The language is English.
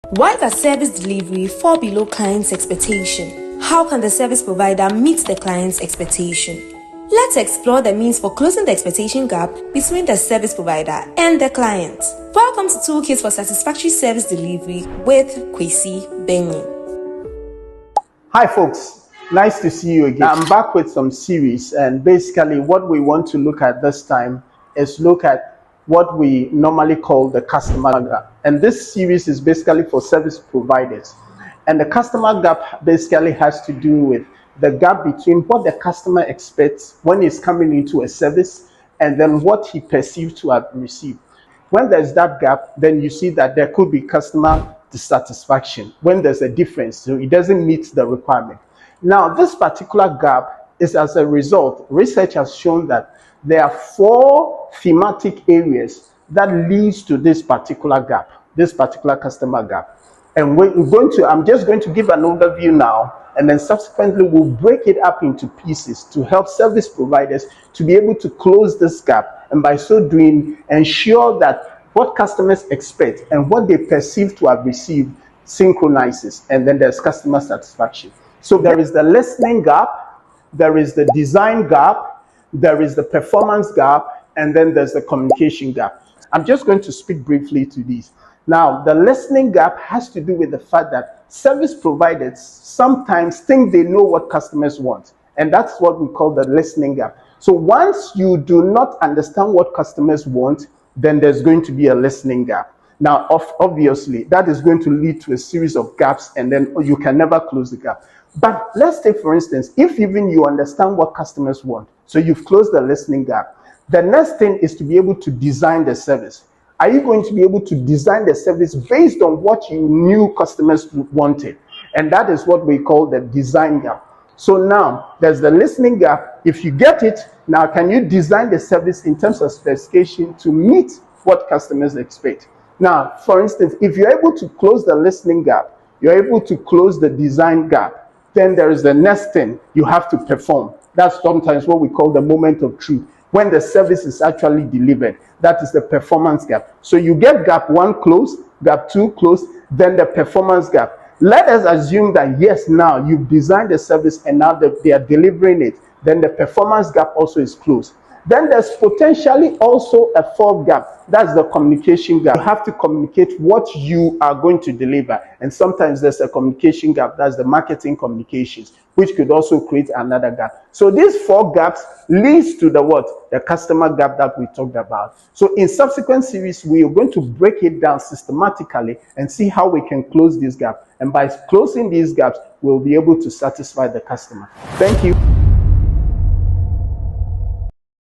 Why does service delivery fall below client's expectation? How can the service provider meet the client's expectation? Let's explore the means for closing the expectation gap between the service provider and the client. Welcome to Toolkits for Satisfactory Service Delivery with Kwesi Benyi. Hi folks, nice to see you again. I'm back with some series, and basically what we want to look at this time is look at what we normally call the customer gap. And this series is basically for service providers. And the customer gap basically has to do with the gap between what the customer expects when he's coming into a service and then what he perceives to have received. When there's that gap, then you see that there could be customer dissatisfaction when there's a difference, so it doesn't meet the requirement. Now, this particular gap is as a result, research has shown that there are 4 thematic areas that leads to this particular gap, this particular customer gap. And I'm just going to give an overview now, and then subsequently we'll break it up into pieces to help service providers to be able to close this gap, and by so doing, ensure that what customers expect and what they perceive to have received synchronizes, and then there's customer satisfaction. So there is the listening gap, there is the design gap, there is the performance gap, and then there's the communication gap. I'm just going to speak briefly to these. Now, the listening gap has to do with the fact that service providers sometimes think they know what customers want, and that's what we call the listening gap. So once you do not understand what customers want, then there's going to be a listening gap. Now, obviously, that is going to lead to a series of gaps, and then you can never close the gap. But let's take, for instance, if even you understand what customers want, so you've closed the listening gap, the next thing is to be able to design the service. Are you going to be able to design the service based on what you knew customers wanted? And that is what we call the design gap. So now, there's the listening gap. If you get it, now can you design the service in terms of specification to meet what customers expect? Now, for instance, if you're able to close the listening gap, you're able to close the design gap, then there is the next thing you have to perform. That's sometimes what we call the moment of truth, when the service is actually delivered. That is the performance gap. So you get gap 1 closed, gap 2 closed, then the performance gap. Let us assume that yes, now you've designed the service and now that they are delivering it, then the performance gap also is closed. Then there's potentially also a 4th gap. That's the communication gap. You have to communicate what you are going to deliver. And sometimes there's a communication gap. That's the marketing communications, which could also create another gap. So these 4 gaps leads to the what? The customer gap that we talked about. So in subsequent series, we are going to break it down systematically and see how we can close this gap. And by closing these gaps, we'll be able to satisfy the customer. Thank you.